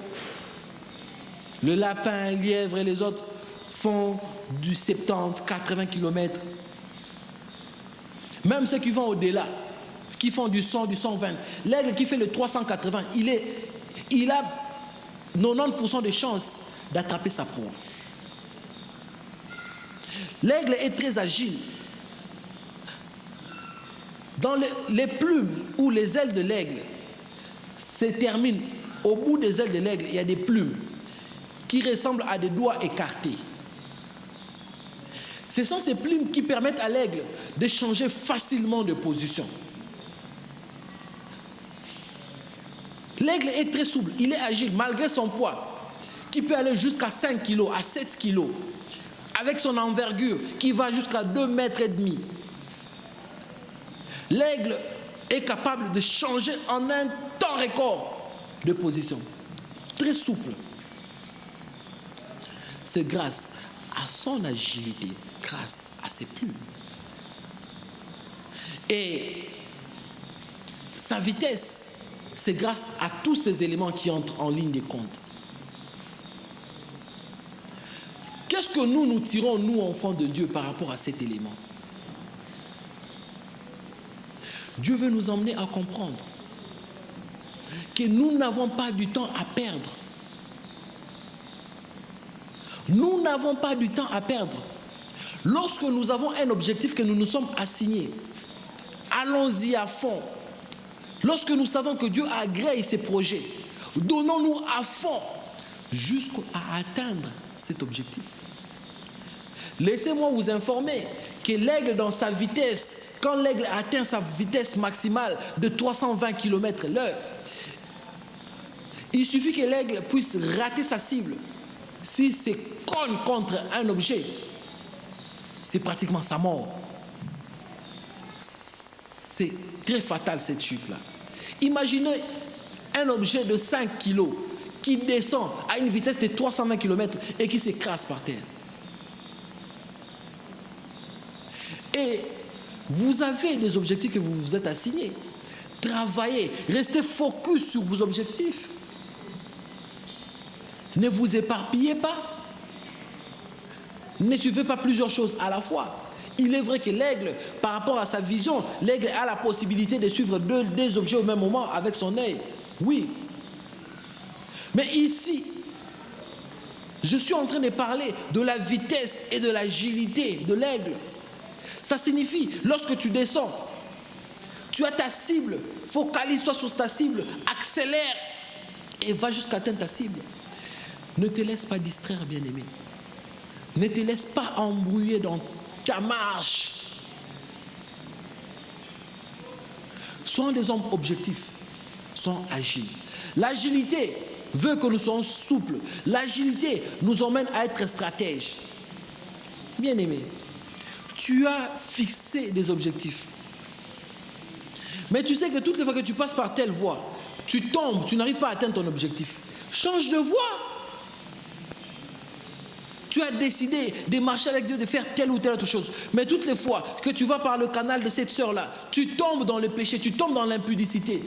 le lapin, le lièvre et les autres font du 70, 80 km. Même ceux qui vont au-delà, qui font du 100, du 120. L'aigle qui fait le 380, il a 90% de chances d'attraper sa proie. L'aigle est très agile. Dans les plumes ou les ailes de l'aigle se terminent, au bout des ailes de l'aigle, il y a des plumes qui ressemblent à des doigts écartés. Ce sont ces plumes qui permettent à l'aigle de changer facilement de position. L'aigle est très souple, il est agile malgré son poids, qui peut aller jusqu'à 5 kg, à 7 kg, avec son envergure qui va jusqu'à 2,5 mètres. l'aigle est capable de changer en un temps record de position. Très souple. C'est grâce à son agilité, grâce à ses plumes. Et sa vitesse, c'est grâce à tous ces éléments qui entrent en ligne de compte. Qu'est-ce que nous tirons, nous, enfants de Dieu, par rapport à cet élément? Dieu veut nous emmener à comprendre que nous n'avons pas du temps à perdre. Nous n'avons pas du temps à perdre. Lorsque nous avons un objectif que nous nous sommes assignés, allons-y à fond. Lorsque nous savons que Dieu agrée ses projets, donnons-nous à fond jusqu'à atteindre cet objectif. Laissez-moi vous informer que l'aigle dans sa vitesse, quand l'aigle atteint sa vitesse maximale de 320 km/h, il suffit que l'aigle puisse rater sa cible. S'il se cogne contre un objet, c'est pratiquement sa mort. C'est très fatal cette chute-là. Imaginez un objet de 5 kg qui descend à une vitesse de 320 km et qui s'écrase par terre. Et vous avez des objectifs que vous vous êtes assignés. Travaillez, restez focus sur vos objectifs. Ne vous éparpillez pas. Ne suivez pas plusieurs choses à la fois. Il est vrai que l'aigle, par rapport à sa vision, l'aigle a la possibilité de suivre deux objets au même moment avec son œil. Oui. Mais ici, je suis en train de parler de la vitesse et de l'agilité de l'aigle. Ça signifie, lorsque tu descends, tu as ta cible, focalise-toi sur ta cible, accélère et va jusqu'à atteindre ta cible. Ne te laisse pas distraire, bien-aimé. Ne te laisse pas embrouiller dans ta marche. Soyons des hommes objectifs, soyons agiles. L'agilité veut que nous soyons souples. L'agilité nous emmène à être stratèges. Bien-aimé, tu as fixé des objectifs. Mais tu sais que toutes les fois que tu passes par telle voie, tu tombes, tu n'arrives pas à atteindre ton objectif. Change de voie. Tu as décidé de marcher avec Dieu, de faire telle ou telle autre chose. Mais toutes les fois que tu vas par le canal de cette sœur-là, tu tombes dans le péché, tu tombes dans l'impudicité.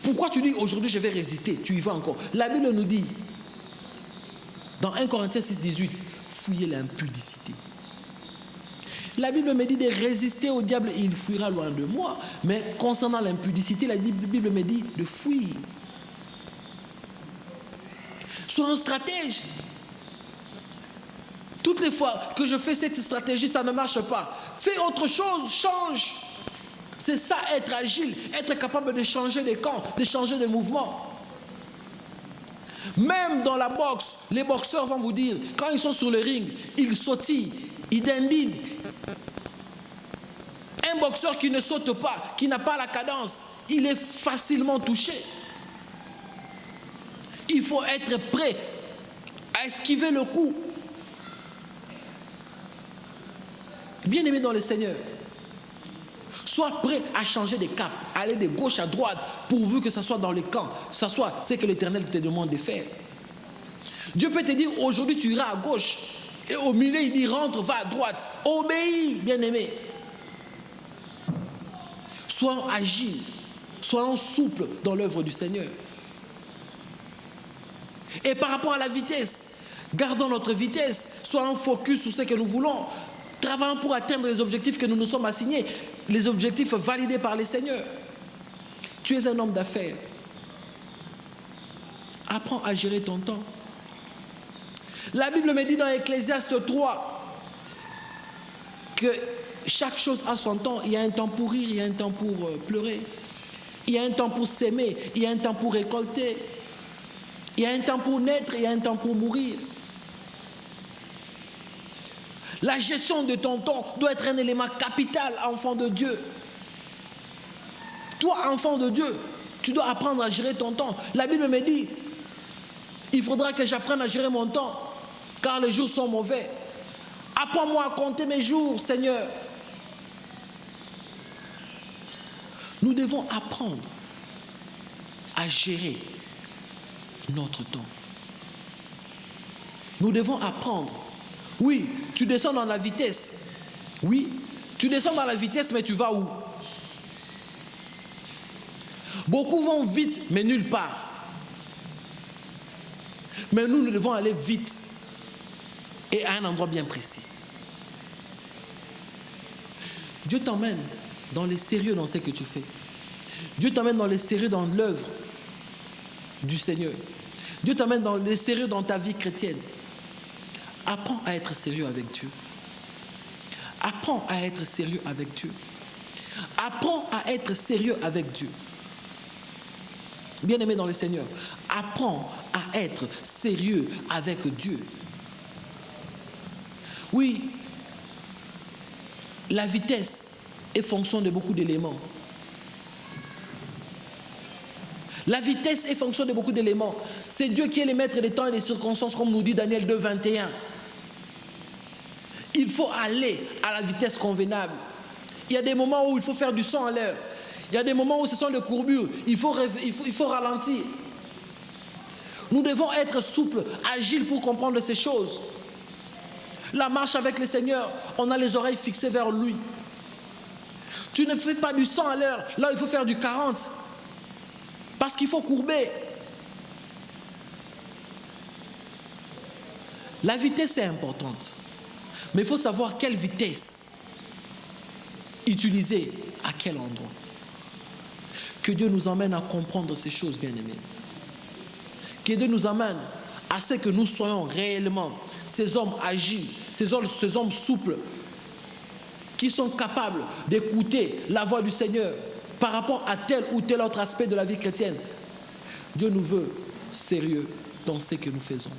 Pourquoi tu dis aujourd'hui je vais résister? Tu y vas encore. La Bible nous dit, dans 1 Corinthiens 6, 18, fouillez l'impudicité. La Bible me dit de résister au diable et il fuira loin de moi. Mais concernant l'impudicité, la Bible me dit de fuir. Sois un stratège. Toutes les fois que je fais cette stratégie, ça ne marche pas. Fais autre chose, change. C'est ça, être agile, être capable de changer de camp, de changer de mouvement. Même dans la boxe, les boxeurs vont vous dire, quand ils sont sur le ring, ils sautillent, ils dandinent. Un boxeur qui ne saute pas, qui n'a pas la cadence, il est facilement touché. Il faut être prêt à esquiver le coup. Bien-aimé dans le Seigneur, sois prêt à changer de cap, aller de gauche à droite, pourvu que ce soit dans le camp, ce soit ce que l'Éternel te demande de faire. Dieu peut te dire, aujourd'hui tu iras à gauche, et au milieu il dit, rentre, va à droite. Obéis, bien-aimé. Soyons agiles, soyons souples dans l'œuvre du Seigneur. Et par rapport à la vitesse, gardons notre vitesse, soyons focus sur ce que nous voulons. Travaillons pour atteindre les objectifs que nous nous sommes assignés, les objectifs validés par le Seigneur. Tu es un homme d'affaires. Apprends à gérer ton temps. La Bible me dit dans Ecclésiaste 3 que chaque chose a son temps. Il y a un temps pour rire, il y a un temps pour pleurer. Il y a un temps pour s'aimer, il y a un temps pour récolter. Il y a un temps pour naître, il y a un temps pour mourir. La gestion de ton temps doit être un élément capital, enfant de Dieu. Toi, enfant de Dieu, tu dois apprendre à gérer ton temps. La Bible me dit, il faudra que j'apprenne à gérer mon temps, car les jours sont mauvais. Apprends-moi à compter mes jours, Seigneur. Nous devons apprendre à gérer notre temps. Nous devons apprendre. Oui, tu descends dans la vitesse. Oui, tu descends dans la vitesse, mais tu vas où? Beaucoup vont vite, mais nulle part. Mais nous devons aller vite et à un endroit bien précis. Dieu t'emmène dans le sérieux dans ce que tu fais. Dieu t'emmène dans le sérieux dans l'œuvre du Seigneur. Dieu t'emmène dans le sérieux dans ta vie chrétienne. Apprends à être sérieux avec Dieu. Apprends à être sérieux avec Dieu. Apprends à être sérieux avec Dieu. Bien-aimé dans le Seigneur, apprends à être sérieux avec Dieu. Oui, la vitesse est fonction de beaucoup d'éléments. La vitesse est fonction de beaucoup d'éléments. C'est Dieu qui est le maître des temps et des circonstances, comme nous dit Daniel 2, 21. Il faut aller à la vitesse convenable. Il y a des moments où il faut faire du 100 à l'heure. Il y a des moments où ce sont des courbures. Il faut ralentir. Nous devons être souples, agiles pour comprendre ces choses. La marche avec le Seigneur, on a les oreilles fixées vers lui. Tu ne fais pas du 100 à l'heure. Là, il faut faire du 40. Parce qu'il faut courber. La vitesse est importante. Mais il faut savoir quelle vitesse utiliser à quel endroit. Que Dieu nous emmène à comprendre ces choses, bien-aimés. Que Dieu nous amène à ce que nous soyons réellement ces hommes agiles, ces hommes souples, qui sont capables d'écouter la voix du Seigneur par rapport à tel ou tel autre aspect de la vie chrétienne. Dieu nous veut sérieux dans ce que nous faisons.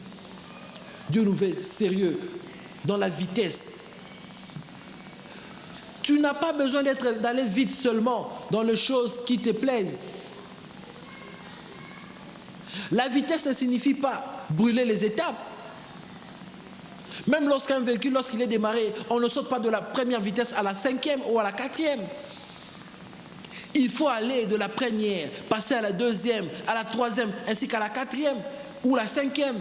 Dieu nous veut sérieux dans la vitesse. Tu n'as pas besoin d'aller vite seulement dans les choses qui te plaisent. La vitesse ne signifie pas brûler les étapes. Même lorsqu'un véhicule, lorsqu'il est démarré, on ne saute pas de la première vitesse à la 5e ou à la 4e. Il faut aller de la première, passer à la 2e, à la 3e, ainsi qu'à la 4e ou la 5e.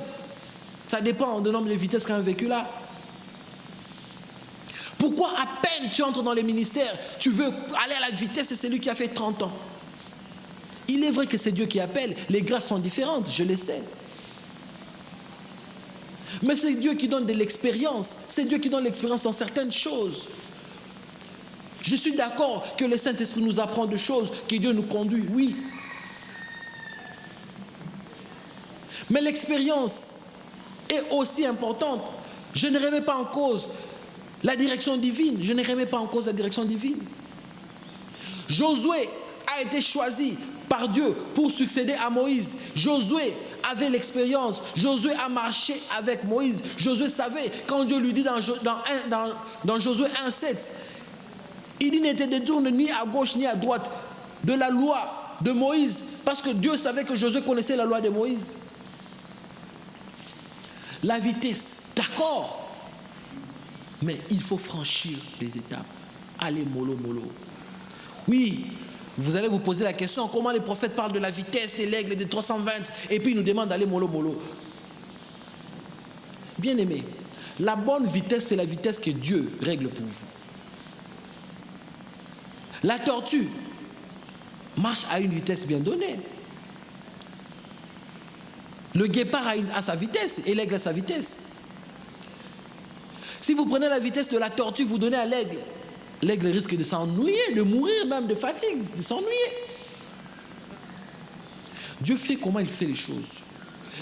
Ça dépend du nombre de vitesses qu'un véhicule a. Pourquoi à peine tu entres dans les ministères, tu veux aller à la vitesse de celui qui a fait 30 ans? Il est vrai que c'est Dieu qui appelle. Les grâces sont différentes, je le sais. Mais c'est Dieu qui donne de l'expérience. C'est Dieu qui donne l'expérience dans certaines choses. Je suis d'accord que le Saint-Esprit nous apprend des choses, que Dieu nous conduit, oui. Mais l'expérience est aussi importante. Je ne remets pas en cause la direction divine. Je ne remets pas en cause la direction divine. Josué a été choisi par Dieu pour succéder à Moïse. Josué avait l'expérience. Josué a marché avec Moïse. Josué savait, quand Dieu lui dit dans Josué 1,7, il dit: ne te détourne ni à gauche ni à droite de la loi de Moïse, parce que Dieu savait que Josué connaissait la loi de Moïse. La vitesse, d'accord, mais il faut franchir les étapes. Allez mollo, mollo. Oui, vous allez vous poser la question, comment les prophètes parlent de la vitesse, de l'aigle, des 320, et puis ils nous demandent d'aller mollo, mollo. Bien aimé, la bonne vitesse, c'est la vitesse que Dieu règle pour vous. La tortue marche à une vitesse bien donnée. Le guépard a sa vitesse et l'aigle a sa vitesse. Si vous prenez la vitesse de la tortue, vous donnez à l'aigle, l'aigle risque de s'ennuyer, de mourir même de fatigue, de s'ennuyer. Dieu fait comment il fait les choses.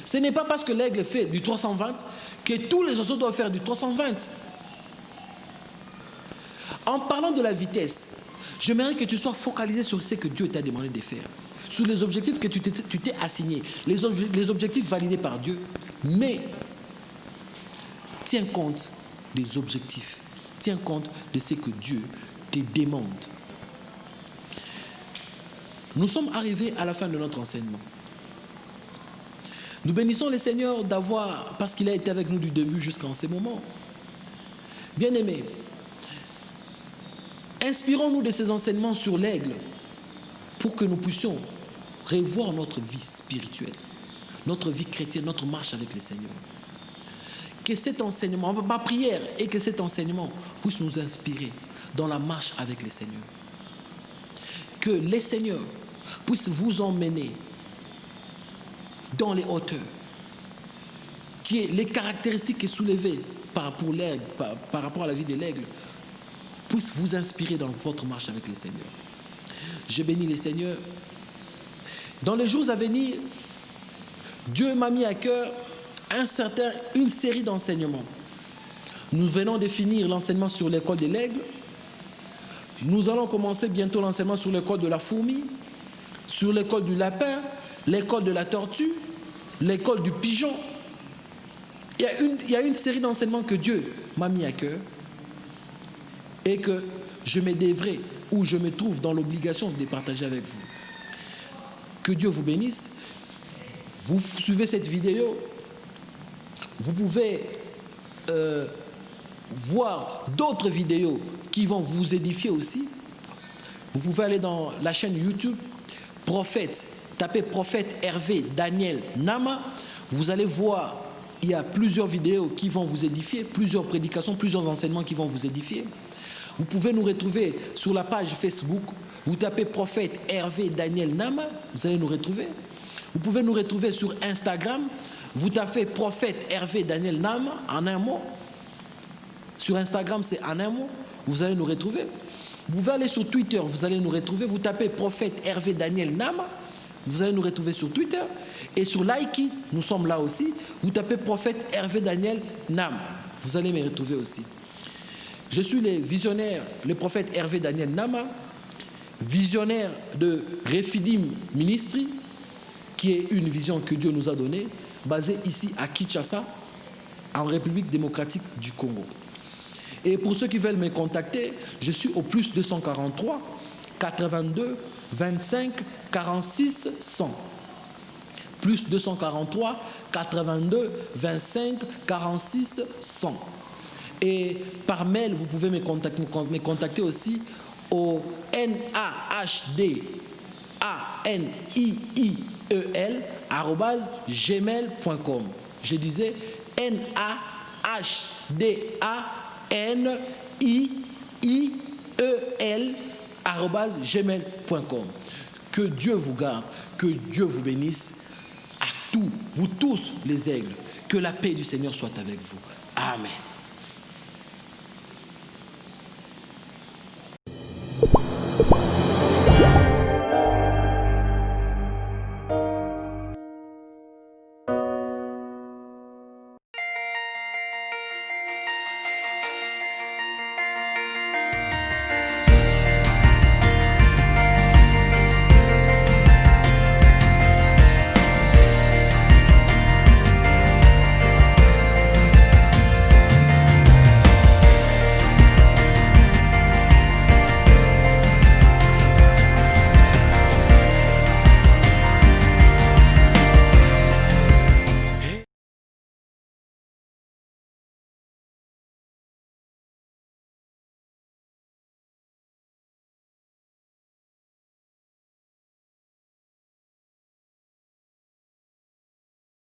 Ce n'est pas parce que l'aigle fait du 320 que tous les oiseaux doivent faire du 320. En parlant de la vitesse, j'aimerais que tu sois focalisé sur ce que Dieu t'a demandé de faire, sur les objectifs que tu t'es assigné, les objectifs validés par Dieu, mais tiens compte des objectifs, tiens compte de ce que Dieu te demande. Nous sommes arrivés à la fin de notre enseignement. Nous bénissons le Seigneur parce qu'il a été avec nous du début jusqu'en ce moment. Bien-aimés, inspirons-nous de ces enseignements sur l'aigle pour que nous puissions revoir notre vie spirituelle, notre vie chrétienne, notre marche avec le Seigneur. Que cet enseignement, ma prière est que cet enseignement puisse nous inspirer dans la marche avec le Seigneur. Que les Seigneurs puissent vous emmener dans les hauteurs. Que les caractéristiques qui sont soulevées par rapport à la vie de l'aigle puissent vous inspirer dans votre marche avec le Seigneur. Je bénis les Seigneurs. Dans les jours à venir, Dieu m'a mis à cœur une série d'enseignements. Nous venons de finir l'enseignement sur l'école de l'aigle. Nous allons commencer bientôt l'enseignement sur l'école de la fourmi, sur l'école du lapin, l'école de la tortue, l'école du pigeon. Il y a une série d'enseignements que Dieu m'a mis à cœur et que je me devrais ou je me trouve dans l'obligation de les partager avec vous. Que Dieu vous bénisse. Vous suivez cette vidéo. Vous pouvez voir d'autres vidéos qui vont vous édifier aussi. Vous pouvez aller dans la chaîne YouTube Prophète, tapez Prophète Hervé Daniel Nama. Vous allez voir, il y a plusieurs vidéos qui vont vous édifier, plusieurs prédications, plusieurs enseignements qui vont vous édifier. Vous pouvez nous retrouver sur la page Facebook. Vous tapez Prophète Hervé Daniel Nama, vous allez nous retrouver. Vous pouvez nous retrouver sur Instagram. Vous tapez Prophète Hervé Daniel Nama en un mot. Sur Instagram, c'est en un mot. Vous allez nous retrouver. Vous pouvez aller sur Twitter, vous allez nous retrouver. Vous tapez Prophète Hervé Daniel Nama. Vous allez nous retrouver sur Twitter. Et sur Likey, nous sommes là aussi. Vous tapez Prophète Hervé Daniel Nama. Vous allez me retrouver aussi. Je suis le visionnaire, le prophète Hervé Daniel Nama, visionnaire de Refidim Ministry, qui est une vision que Dieu nous a donnée, basée ici à Kinshasa, en République démocratique du Congo. Et pour ceux qui veulent me contacter, je suis au plus 243 82 25 46 100. Plus 243 82 25 46 100. Et par mail, vous pouvez me contacter aussi au nahdaniel@gmail.com. Je disais nahdaniel@gmail.com. Que Dieu vous garde, que Dieu vous bénisse à tous, vous tous les aigles. Que la paix du Seigneur soit avec vous. Amen.